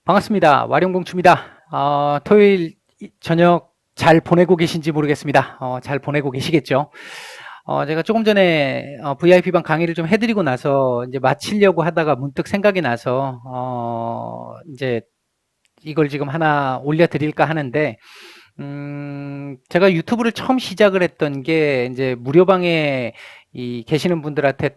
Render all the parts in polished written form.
반갑습니다. 와룡공추입니다. 토요일 저녁 잘 보내고 계신지 모르겠습니다. 잘 보내고 계시겠죠? 제가 조금 전에 VIP방 강의를 좀 해드리고 나서 이제 마치려고 하다가 문득 생각이 나서 이제 이걸 지금 하나 올려드릴까 하는데, 제가 유튜브를 처음 시작을 했던 게 이제 무료방에 계시는 분들한테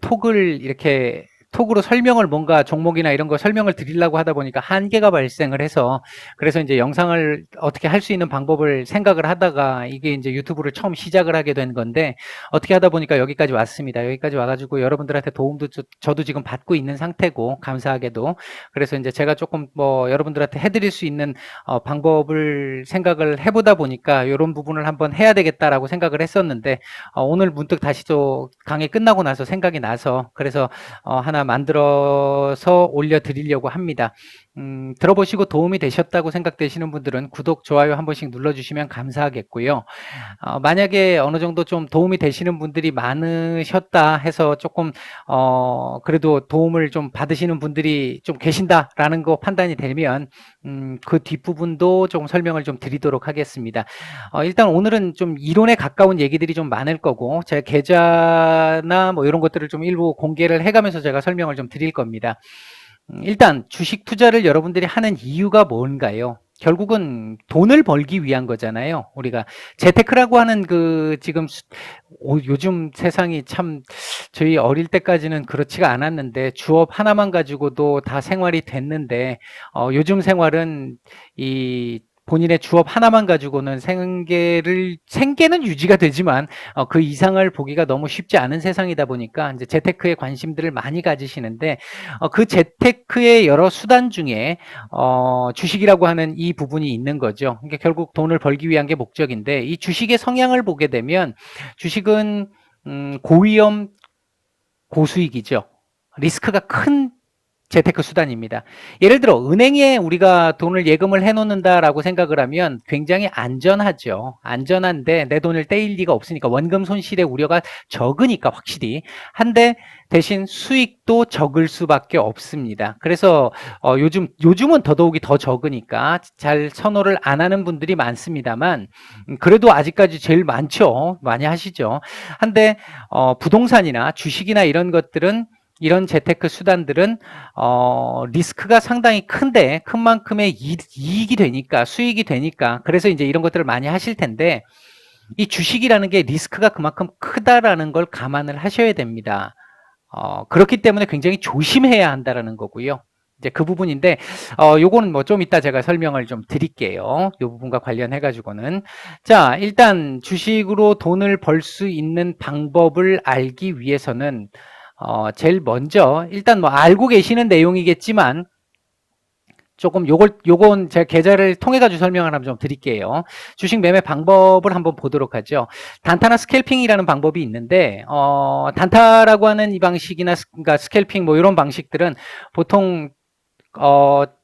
톡으로 설명을 뭔가 종목이나 이런 거 설명을 드리려고 하다 보니까 한계가 발생을 해서, 그래서 이제 영상을 어떻게 할 수 있는 방법을 생각을 하다가 이게 이제 유튜브를 처음 시작을 하게 된 건데, 어떻게 하다 보니까 여기까지 왔습니다. 여기까지 와가지고 여러분들한테 도움도 저도 지금 받고 있는 상태고, 감사하게도. 그래서 이제 제가 조금 뭐 여러분들한테 해드릴 수 있는 방법을 생각을 해보다 보니까 이런 부분을 한번 해야 되겠다라고 생각을 했었는데, 오늘 문득 다시 또 강의 끝나고 나서 생각이 나서, 그래서 하나 만들어서 올려드리려고 합니다. 들어보시고 도움이 되셨다고 생각되시는 분들은 구독, 좋아요 한 번씩 눌러주시면 감사하겠고요. 만약에 어느 정도 좀 도움이 되시는 분들이 많으셨다 해서 조금 그래도 도움을 좀 받으시는 분들이 좀 계신다라는 거 판단이 되면 그 뒷부분도 조금 설명을 좀 드리도록 하겠습니다. 일단 오늘은 좀 이론에 가까운 얘기들이 좀 많을 거고, 제 계좌나 뭐 이런 것들을 좀 일부 공개를 해가면서 제가 설명을 좀 드릴 겁니다. 일단 주식 투자를 여러분들이 하는 이유가 뭔가요? 결국은 돈을 벌기 위한 거잖아요. 우리가 재테크라고 하는 지금 요즘 세상이 참, 저희 어릴 때까지는 그렇지가 않았는데 주업 하나만 가지고도 다 생활이 됐는데, 요즘 생활은 본인의 주업 하나만 가지고는 생계는 유지가 되지만 그 이상을 보기가 너무 쉽지 않은 세상이다 보니까 이제 재테크에 관심들을 많이 가지시는데, 그 재테크의 여러 수단 중에 주식이라고 하는 이 부분이 있는 거죠. 그러니까 결국 돈을 벌기 위한 게 목적인데, 이 주식의 성향을 보게 되면 주식은 고위험 고수익이죠. 리스크가 큰 재테크 수단입니다. 예를 들어 은행에 우리가 돈을 예금을 해놓는다라고 생각을 하면 굉장히 안전하죠. 안전한데 내 돈을 떼일 리가 없으니까, 원금 손실의 우려가 적으니까 확실히. 한데 대신 수익도 적을 수밖에 없습니다. 그래서 요즘은 더더욱이 더 적으니까 잘 선호를 안 하는 분들이 많습니다만, 그래도 아직까지 제일 많죠. 많이 하시죠. 한데 부동산이나 주식이나 이런 재테크 수단들은 리스크가 상당히 큰데 큰 만큼의 이익이 되니까, 수익이 되니까, 그래서 이제 이런 것들을 많이 하실 텐데, 이 주식이라는 게 리스크가 그만큼 크다라는 걸 감안을 하셔야 됩니다. 그렇기 때문에 굉장히 조심해야 한다라는 거고요. 이제 그 부분인데, 요거는 뭐 좀 이따 제가 설명을 좀 드릴게요. 요 부분과 관련해 가지고는. 자, 일단 주식으로 돈을 벌 수 있는 방법을 알기 위해서는 제일 먼저, 일단 뭐 알고 계시는 내용이겠지만, 조금 요건 제가 계좌를 통해 가지고 설명을 한번 좀 드릴게요. 주식 매매 방법을 한번 보도록 하죠. 단타나 스캘핑이라는 방법이 있는데, 단타라고 하는 이 방식이나 그러니까 스캘핑 뭐 이런 방식들은 보통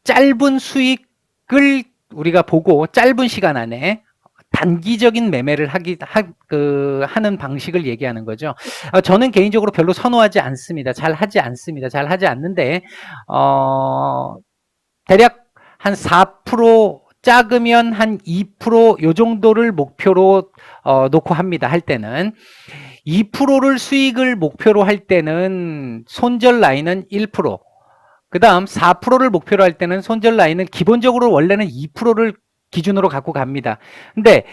짧은 수익을 우리가 보고 짧은 시간 안에 단기적인 매매를 하는 방식을 얘기하는 거죠. 저는 개인적으로 별로 선호하지 않습니다. 잘 하지 않습니다. 잘 하지 않는데, 대략 한 4%, 작으면 한 2%요 정도를 목표로 놓고 합니다. 할 때는 2%를 수익을 목표로 할 때는 손절 라인은 1%, 그 다음 4%를 목표로 할 때는 손절 라인은 기본적으로 원래는 2%를 기준으로 갖고 갑니다. 근데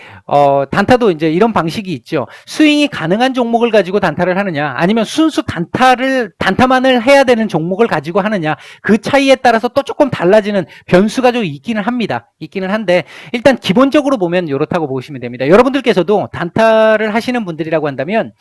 단타도 이제 이런 방식이 있죠. 스윙이 가능한 종목을 가지고 단타를 하느냐, 아니면 순수 단타만을 해야 되는 종목을 가지고 하느냐, 그 차이에 따라서 또 조금 달라지는 변수가 좀 있기는 합니다. 있기는 한데, 일단 기본적으로 보면 이렇다고 보시면 됩니다. 여러분들께서도 단타를 하시는 분들이라고 한다면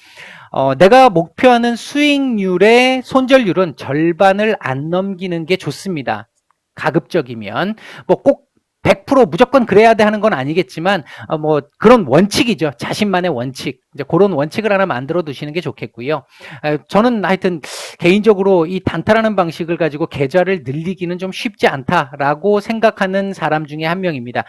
내가 목표하는 수익률의 손절률은 절반을 안 넘기는 게 좋습니다. 가급적이면 뭐 꼭 100% 무조건 그래야 돼 하는 건 아니겠지만, 뭐 그런 원칙이죠. 자신만의 원칙. 이제 그런 원칙을 하나 만들어 두시는 게 좋겠고요. 저는 하여튼 개인적으로 이 단타라는 방식을 가지고 계좌를 늘리기는 좀 쉽지 않다라고 생각하는 사람 중에 한 명입니다.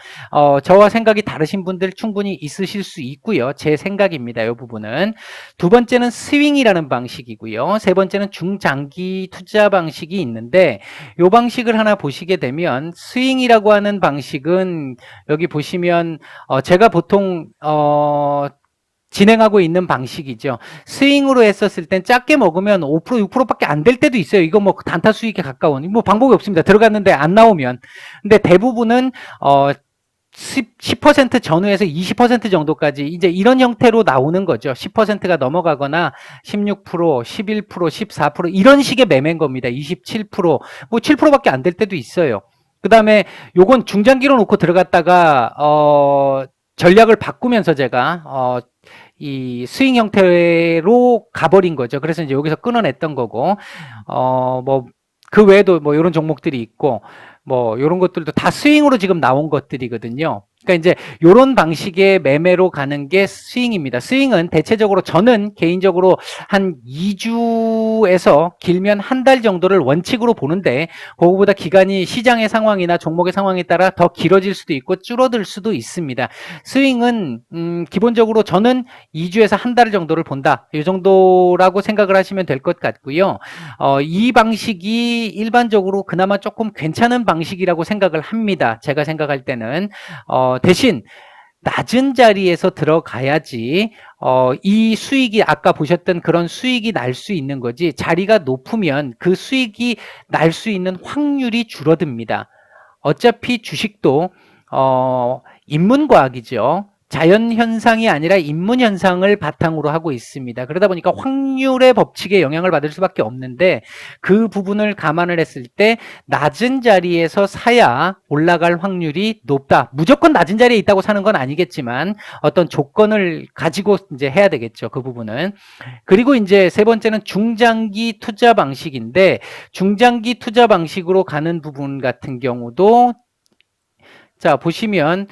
저와 생각이 다르신 분들 충분히 있으실 수 있고요. 제 생각입니다. 이 부분은. 두 번째는 스윙이라는 방식이고요. 세 번째는 중장기 투자 방식이 있는데 이 방식을 하나 보시게 되면 스윙이라고 하는 방식은 여기 보시면 제가 보통 진행하고 있는 방식이죠. 스윙으로 했었을 땐 작게 먹으면 5%, 6%밖에 안 될 때도 있어요. 이거 뭐 단타 수익에 가까운 뭐 방법이 없습니다. 들어갔는데 안 나오면. 근데 대부분은 10% 전후에서 20% 정도까지 이제 이런 형태로 나오는 거죠. 10%가 넘어가거나 16%, 11%, 14% 이런 식의 매매인 겁니다. 27%, 뭐 7%밖에 안 될 때도 있어요. 그 다음에 요건 중장기로 놓고 들어갔다가 전략을 바꾸면서 제가 이 스윙 형태로 가버린 거죠. 그래서 이제 여기서 끊어냈던 거고, 뭐, 그 외에도 뭐 이런 종목들이 있고, 뭐 이런 것들도 다 스윙으로 지금 나온 것들이거든요. 그러니까 이제 이런 방식의 매매로 가는 게 스윙입니다. 스윙은 대체적으로 저는 개인적으로 한 2주에서 길면 한 달 정도를 원칙으로 보는데 그거보다 기간이 시장의 상황이나 종목의 상황에 따라 더 길어질 수도 있고 줄어들 수도 있습니다. 스윙은 기본적으로 저는 2주에서 한 달 정도를 본다. 이 정도라고 생각을 하시면 될 것 같고요. 이 방식이 일반적으로 그나마 조금 괜찮은 방식이라고 생각을 합니다. 제가 생각할 때는 대신 낮은 자리에서 들어가야지 이 수익이 아까 보셨던 그런 수익이 날 수 있는 거지 자리가 높으면 그 수익이 날 수 있는 확률이 줄어듭니다. 어차피 주식도 인문과학이죠. 자연현상이 아니라 인문현상을 바탕으로 하고 있습니다. 그러다 보니까 확률의 법칙에 영향을 받을 수밖에 없는데 그 부분을 감안을 했을 때 낮은 자리에서 사야 올라갈 확률이 높다. 무조건 낮은 자리에 있다고 사는 건 아니겠지만 어떤 조건을 가지고 이제 해야 되겠죠. 그 부분은. 그리고 이제 세 번째는 중장기 투자 방식인데 중장기 투자 방식으로 가는 부분 같은 경우도 자 보시면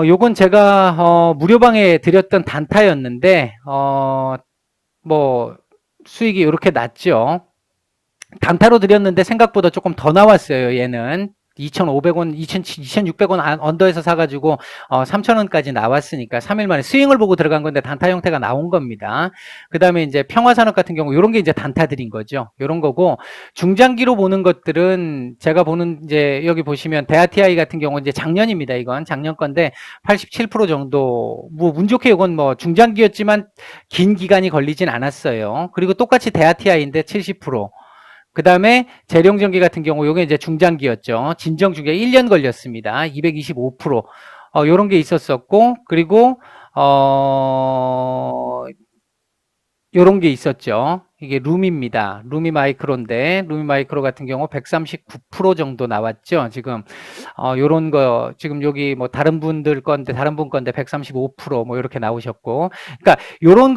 요건 제가 무료방에 드렸던 단타였는데 뭐 수익이 이렇게 났죠. 단타로 드렸는데 생각보다 조금 더 나왔어요. 얘는 2,500원, 2,600원 언더에서 사가지고 3,000원까지 나왔으니까 3일 만에 스윙을 보고 들어간 건데 단타 형태가 나온 겁니다. 그 다음에 이제 평화산업 같은 경우 이런 게 이제 단타들인 거죠. 이런 거고 중장기로 보는 것들은 제가 보는 이제 여기 보시면 대하TI 같은 경우 이제 작년입니다. 이건 작년 건데 87% 정도 뭐 운 좋게 이건 뭐 중장기였지만 긴 기간이 걸리진 않았어요. 그리고 똑같이 대하TI인데 70%. 그 다음에 재룡전기 같은 경우 요게 이제 중장기였죠. 진정중계 1년 걸렸습니다. 225%. 요런 게 있었었고 그리고 요런 게 있었죠. 이게 룸입니다. 룸이 마이크로인데 룸이 마이크로 같은 경우 139% 정도 나왔죠. 지금 요런 거 지금 여기 뭐 다른 분들 건데 다른 분 건데 135%뭐 이렇게 나오셨고 그러니까 요런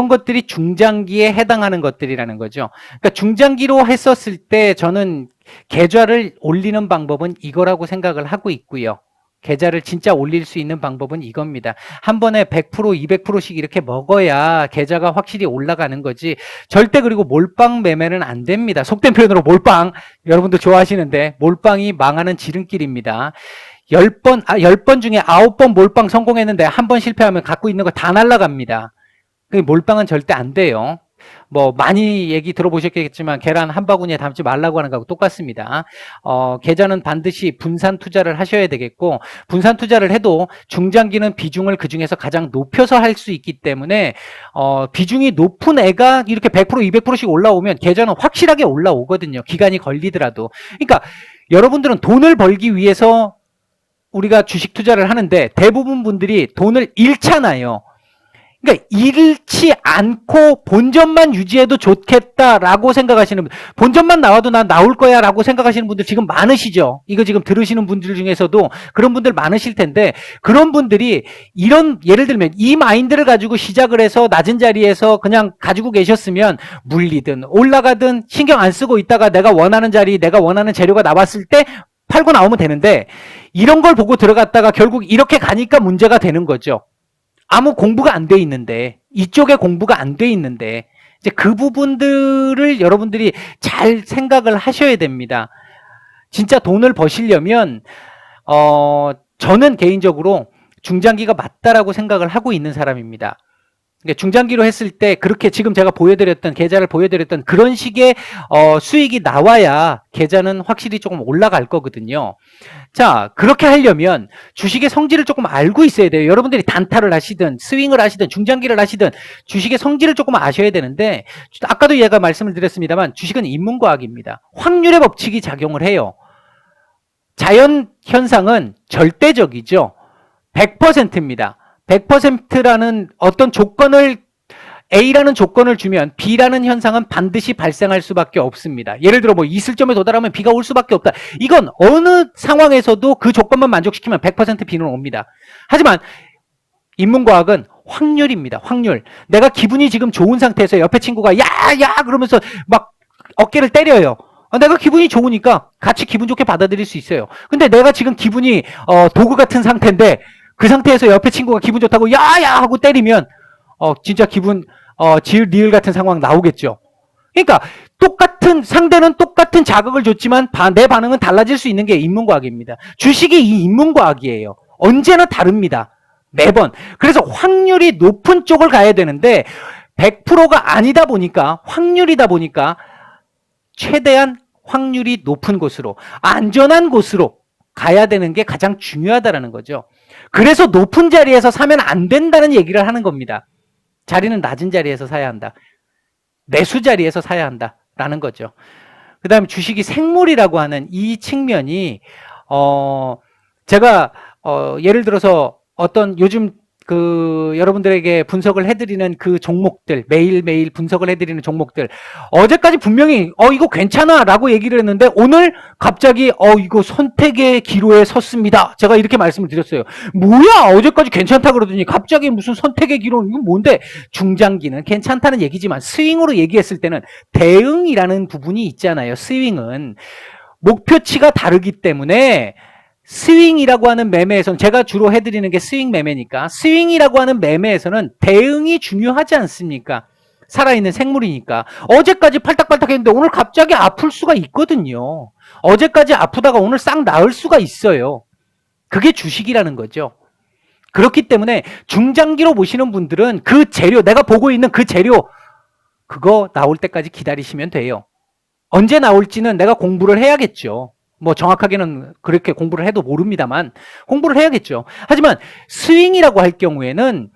것들이 중장기에 해당하는 것들이라는 거죠. 그러니까 중장기로 했었을 때 저는 계좌를 올리는 방법은 이거라고 생각을 하고 있고요. 계좌를 진짜 올릴 수 있는 방법은 이겁니다. 한 번에 100%, 200%씩 이렇게 먹어야 계좌가 확실히 올라가는 거지. 절대 그리고 몰빵 매매는 안 됩니다. 속된 표현으로 몰빵. 여러분들 좋아하시는데 몰빵이 망하는 지름길입니다. 10번 중에 9번 몰빵 성공했는데 한 번 실패하면 갖고 있는 거 다 날아갑니다. 몰빵은 절대 안 돼요. 뭐 많이 얘기 들어보셨겠지만 계란 한 바구니에 담지 말라고 하는 거하고 똑같습니다. 계좌는 반드시 분산 투자를 하셔야 되겠고 분산 투자를 해도 중장기는 비중을 그중에서 가장 높여서 할 수 있기 때문에 비중이 높은 애가 이렇게 100%, 200%씩 올라오면 계좌는 확실하게 올라오거든요. 기간이 걸리더라도. 그러니까 여러분들은 돈을 벌기 위해서 우리가 주식 투자를 하는데 대부분 분들이 돈을 잃잖아요. 그러니까 잃지 않고 본전만 유지해도 좋겠다라고 생각하시는 분들, 본전만 나와도 난 나올 거야 라고 생각하시는 분들 지금 많으시죠. 이거 지금 들으시는 분들 중에서도 그런 분들 많으실 텐데 그런 분들이 이런 예를 들면 이 마인드를 가지고 시작을 해서 낮은 자리에서 그냥 가지고 계셨으면 물리든 올라가든 신경 안 쓰고 있다가 내가 원하는 자리 내가 원하는 재료가 나왔을 때 팔고 나오면 되는데 이런 걸 보고 들어갔다가 결국 이렇게 가니까 문제가 되는 거죠. 아무 공부가 안 돼 있는데, 이쪽에 공부가 안 돼 있는데, 이제 그 부분들을 여러분들이 잘 생각을 하셔야 됩니다. 진짜 돈을 버시려면, 저는 개인적으로 중장기가 맞다라고 생각을 하고 있는 사람입니다. 그러니까 중장기로 했을 때 그렇게 지금 제가 보여드렸던 계좌를 보여드렸던 그런 식의 수익이 나와야 계좌는 확실히 조금 올라갈 거거든요. 자, 그렇게 하려면 주식의 성질을 조금 알고 있어야 돼요. 여러분들이 단타를 하시든 스윙을 하시든 중장기를 하시든 주식의 성질을 조금 아셔야 되는데, 아까도 얘가 말씀을 드렸습니다만 주식은 인문과학입니다. 확률의 법칙이 작용을 해요. 자연 현상은 절대적이죠. 100%입니다. 100%라는 어떤 조건을, A라는 조건을 주면 B라는 현상은 반드시 발생할 수밖에 없습니다. 예를 들어 뭐 이슬점에 도달하면 B가 올 수밖에 없다. 이건 어느 상황에서도 그 조건만 만족시키면 100% B는 옵니다. 하지만 인문과학은 확률입니다. 확률. 내가 기분이 지금 좋은 상태에서 옆에 친구가 야 그러면서 막 어깨를 때려요. 내가 기분이 좋으니까 같이 기분 좋게 받아들일 수 있어요. 근데 내가 지금 기분이 도구 같은 상태인데 그 상태에서 옆에 친구가 기분 좋다고 야야 하고 때리면 진짜 기분 리을 같은 상황 나오겠죠. 그러니까 똑같은 상대는 똑같은 자극을 줬지만 내 반응은 달라질 수 있는 게 인문과학입니다. 주식이 이 인문과학이에요. 언제나 다릅니다. 매번. 그래서 확률이 높은 쪽을 가야 되는데 100%가 아니다 보니까 확률이다 보니까 최대한 확률이 높은 곳으로, 안전한 곳으로 가야 되는 게 가장 중요하다는 거죠. 그래서 높은 자리에서 사면 안 된다는 얘기를 하는 겁니다. 자리는 낮은 자리에서 사야 한다. 매수 자리에서 사야 한다라는 거죠. 그 다음에 주식이 생물이라고 하는 이 측면이 제가 예를 들어서 어떤 요즘 여러분들에게 분석을 해드리는 그 종목들, 매일매일 분석을 해드리는 종목들, 어제까지 분명히 이거 괜찮아 라고 얘기를 했는데 오늘 갑자기 이거 선택의 기로에 섰습니다. 제가 이렇게 말씀을 드렸어요. 뭐야, 어제까지 괜찮다 그러더니 갑자기 무슨 선택의 기로, 이건 뭔데? 중장기는 괜찮다는 얘기지만 스윙으로 얘기했을 때는 대응이라는 부분이 있잖아요. 스윙은 목표치가 다르기 때문에 스윙이라고 하는 매매에서는, 제가 주로 해드리는 게 스윙 매매니까, 스윙이라고 하는 매매에서는 대응이 중요하지 않습니까? 살아있는 생물이니까. 어제까지 팔딱팔딱 했는데 오늘 갑자기 아플 수가 있거든요. 어제까지 아프다가 오늘 싹 나을 수가 있어요. 그게 주식이라는 거죠. 그렇기 때문에 중장기로 보시는 분들은 그 재료, 내가 보고 있는 그 재료, 그거 나올 때까지 기다리시면 돼요. 언제 나올지는 내가 공부를 해야겠죠. 뭐 정확하게는 그렇게 공부를 해도 모릅니다만 공부를 해야겠죠. 하지만 스윙이라고 할 경우에는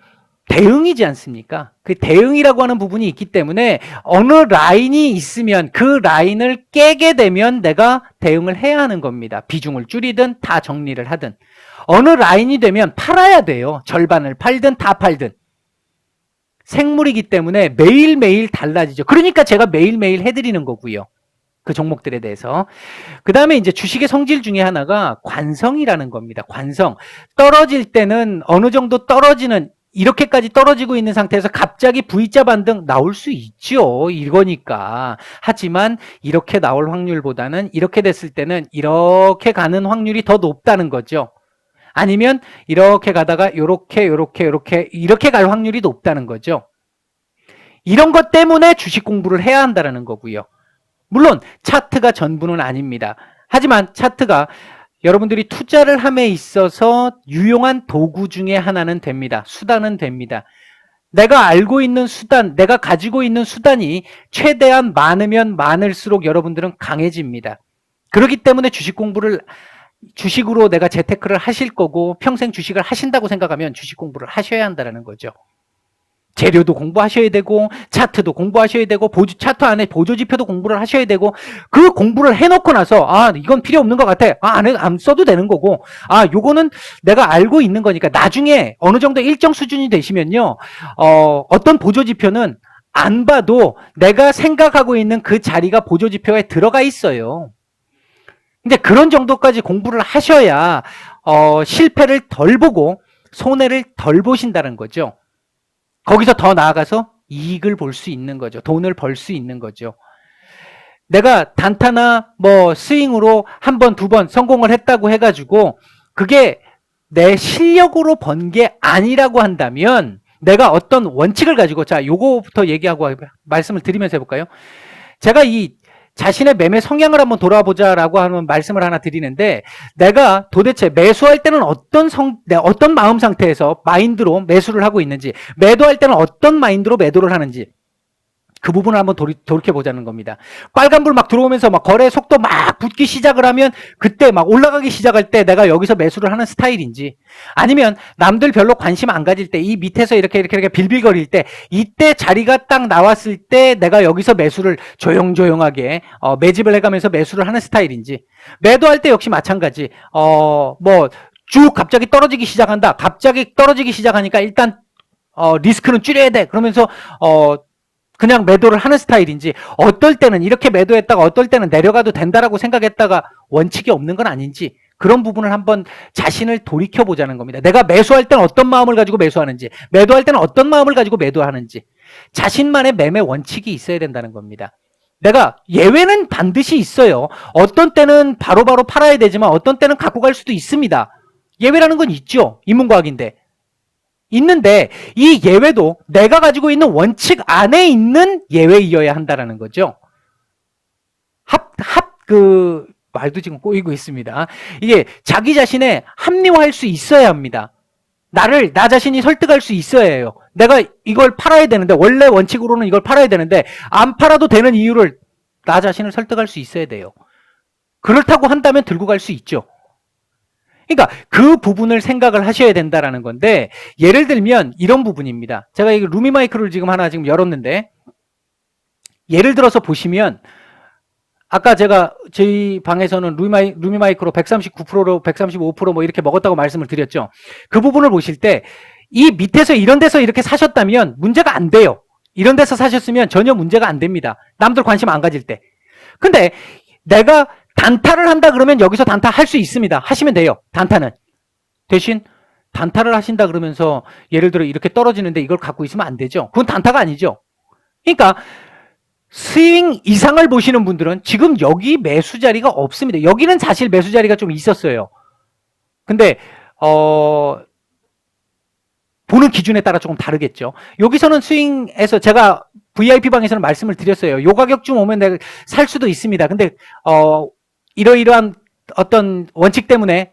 대응이지 않습니까? 그 대응이라고 하는 부분이 있기 때문에 어느 라인이 있으면 그 라인을 깨게 되면 내가 대응을 해야 하는 겁니다. 비중을 줄이든 다 정리를 하든. 어느 라인이 되면 팔아야 돼요. 절반을 팔든 다 팔든. 생물이기 때문에 매일매일 달라지죠. 그러니까 제가 매일매일 해드리는 거고요. 그 종목들에 대해서. 그 다음에 이제 주식의 성질 중에 하나가 관성이라는 겁니다. 관성. 떨어질 때는 어느 정도 떨어지는, 이렇게까지 떨어지고 있는 상태에서 갑자기 V자 반등 나올 수 있죠. 이거니까. 하지만 이렇게 나올 확률보다는 이렇게 됐을 때는 이렇게 가는 확률이 더 높다는 거죠. 아니면 이렇게 가다가 이렇게 갈 확률이 높다는 거죠. 이런 것 때문에 주식 공부를 해야 한다는 거고요. 물론 차트가 전부는 아닙니다. 하지만 차트가 여러분들이 투자를 함에 있어서 유용한 도구 중에 하나는 됩니다. 수단은 됩니다. 내가 알고 있는 수단, 내가 가지고 있는 수단이 최대한 많으면 많을수록 여러분들은 강해집니다. 그렇기 때문에 주식 공부를, 주식으로 내가 재테크를 하실 거고 평생 주식을 하신다고 생각하면 주식 공부를 하셔야 한다는 거죠. 재료도 공부하셔야 되고 차트도 공부하셔야 되고 차트 안에 보조지표도 공부를 하셔야 되고, 그 공부를 해놓고 나서 이건 필요 없는 것 같아, 안 써도 되는 거고, 요거는 내가 알고 있는 거니까 나중에 어느 정도 일정 수준이 되시면요, 어떤 보조지표는 안 봐도 내가 생각하고 있는 그 자리가 보조지표에 들어가 있어요. 근데 그런 정도까지 공부를 하셔야 실패를 덜 보고 손해를 덜 보신다는 거죠. 거기서 더 나아가서 이익을 볼 수 있는 거죠. 돈을 벌 수 있는 거죠. 내가 단타나 뭐 스윙으로 한 번, 두 번 성공을 했다고 해가지고 그게 내 실력으로 번 게 아니라고 한다면 내가 어떤 원칙을 가지고, 자, 요거부터 얘기하고 말씀을 드리면서 해볼까요? 제가 이 자신의 매매 성향을 한번 돌아보자라고 하는 말씀을 하나 드리는데, 내가 도대체 매수할 때는 어떤 마음 상태에서 마인드로 매수를 하고 있는지, 매도할 때는 어떤 마인드로 매도를 하는지, 그 부분을 한번 돌이켜보자는 겁니다. 빨간불 막 들어오면서 막 거래 속도 막 붙기 시작을 하면 그때 막 올라가기 시작할 때 내가 여기서 매수를 하는 스타일인지, 아니면 남들 별로 관심 안 가질 때 이 밑에서 이렇게 빌빌거릴 때 이때 자리가 딱 나왔을 때 내가 여기서 매수를 조용조용하게 매집을 해가면서 매수를 하는 스타일인지, 매도할 때 역시 마찬가지. 뭐 쭉 갑자기 떨어지기 시작한다. 갑자기 떨어지기 시작하니까 일단 리스크는 줄여야 돼. 그러면서 그냥 매도를 하는 스타일인지, 어떨 때는 이렇게 매도했다가 어떨 때는 내려가도 된다라고 생각했다가 원칙이 없는 건 아닌지, 그런 부분을 한번 자신을 돌이켜보자는 겁니다. 내가 매수할 때는 어떤 마음을 가지고 매수하는지, 매도할 때는 어떤 마음을 가지고 매도하는지, 자신만의 매매 원칙이 있어야 된다는 겁니다. 내가 예외는 반드시 있어요. 어떤 때는 바로바로 팔아야 되지만 어떤 때는 갖고 갈 수도 있습니다. 예외라는 건 있죠. 인문과학인데. 있는데 이 예외도 내가 가지고 있는 원칙 안에 있는 예외이어야 한다라는 거죠. 말도 지금 꼬이고 있습니다. 이게 자기 자신에 합리화할 수 있어야 합니다. 나 자신이 설득할 수 있어야 해요. 내가 이걸 팔아야 되는데, 원래 원칙으로는 이걸 팔아야 되는데 안 팔아도 되는 이유를 나 자신을 설득할 수 있어야 돼요. 그렇다고 한다면 들고 갈 수 있죠. 그러니까 그 부분을 생각을 하셔야 된다라는 건데, 예를 들면 이런 부분입니다. 제가 이 루미 마이크를 지금 하나 열었는데, 예를 들어서 보시면 아까 제가 저희 방에서는 루미 마이크로 139%로 135% 이렇게 먹었다고 말씀을 드렸죠. 그 부분을 보실 때 이 밑에서 이런 데서 이렇게 사셨다면 문제가 안 돼요. 이런 데서 사셨으면 전혀 문제가 안 됩니다. 남들 관심 안 가질 때. 근데 내가 단타를 한다 그러면 여기서 단타 할 수 있습니다. 하시면 돼요. 단타는. 대신 단타를 하신다 그러면서 예를 들어 이렇게 떨어지는데 이걸 갖고 있으면 안 되죠. 그건 단타가 아니죠. 그러니까 스윙 이상을 보시는 분들은 지금 여기 매수 자리가 없습니다. 여기는 사실 매수 자리가 좀 있었어요. 근데 보는 기준에 따라 조금 다르겠죠. 여기서는 스윙에서 제가 VIP 방에서는 말씀을 드렸어요. 요 가격쯤 오면 내가 살 수도 있습니다. 근데 이러이러한 어떤 원칙 때문에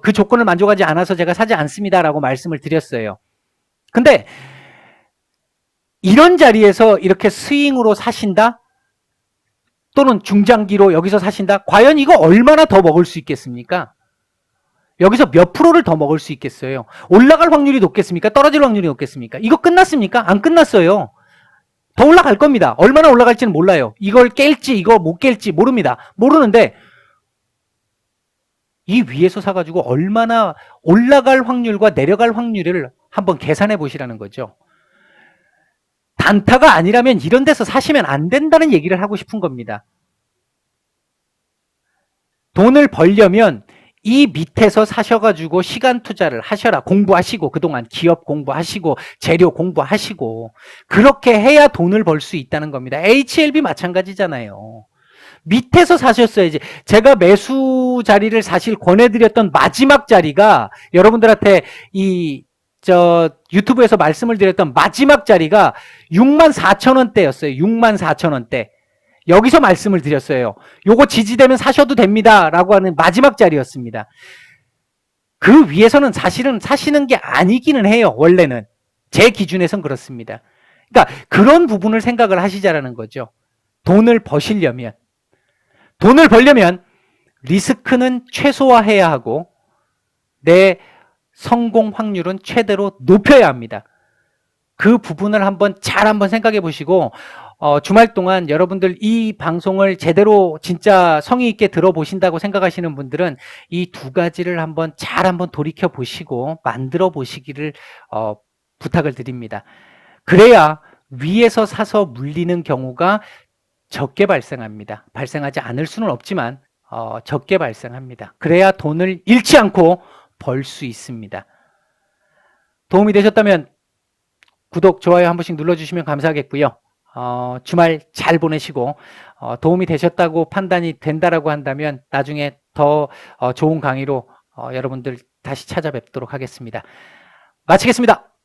그 조건을 만족하지 않아서 제가 사지 않습니다라고 말씀을 드렸어요. 근데 이런 자리에서 이렇게 스윙으로 사신다? 또는 중장기로 여기서 사신다? 과연 이거 얼마나 더 먹을 수 있겠습니까? 여기서 몇 프로를 더 먹을 수 있겠어요? 올라갈 확률이 높겠습니까? 떨어질 확률이 높겠습니까? 이거 끝났습니까? 안 끝났어요. 더 올라갈 겁니다. 얼마나 올라갈지는 몰라요. 이걸 깰지 이거 못 깰지 모릅니다. 모르는데 이 위에서 사가지고 얼마나 올라갈 확률과 내려갈 확률을 한번 계산해 보시라는 거죠. 단타가 아니라면 이런 데서 사시면 안 된다는 얘기를 하고 싶은 겁니다. 돈을 벌려면 이 밑에서 사셔가지고 시간 투자를 하셔라. 공부하시고, 그동안 기업 공부하시고, 재료 공부하시고, 그렇게 해야 돈을 벌 수 있다는 겁니다. HLB 마찬가지잖아요. 밑에서 사셨어야지. 제가 매수 자리를 사실 권해드렸던 마지막 자리가, 여러분들한테 유튜브에서 말씀을 드렸던 마지막 자리가 64,000원대였어요. 64,000원대. 여기서 말씀을 드렸어요. 요거 지지되면 사셔도 됩니다. 라고 하는 마지막 자리였습니다. 그 위에서는 사실은 사시는 게 아니기는 해요. 원래는. 제 기준에선 그렇습니다. 그러니까 그런 부분을 생각을 하시자라는 거죠. 돈을 벌려면 리스크는 최소화해야 하고 내 성공 확률은 최대로 높여야 합니다. 그 부분을 한번 생각해 보시고 주말 동안 여러분들 이 방송을 제대로 진짜 성의 있게 들어보신다고 생각하시는 분들은 이 두 가지를 한번 돌이켜 보시고 만들어 보시기를 부탁을 드립니다. 그래야 위에서 사서 물리는 경우가 적게 발생합니다. 발생하지 않을 수는 없지만 적게 발생합니다. 그래야 돈을 잃지 않고 벌 수 있습니다. 도움이 되셨다면 구독, 좋아요 한 번씩 눌러주시면 감사하겠고요. 주말 잘 보내시고 도움이 되셨다고 판단이 된다라고 한다면 나중에 더 좋은 강의로 여러분들 다시 찾아뵙도록 하겠습니다. 마치겠습니다.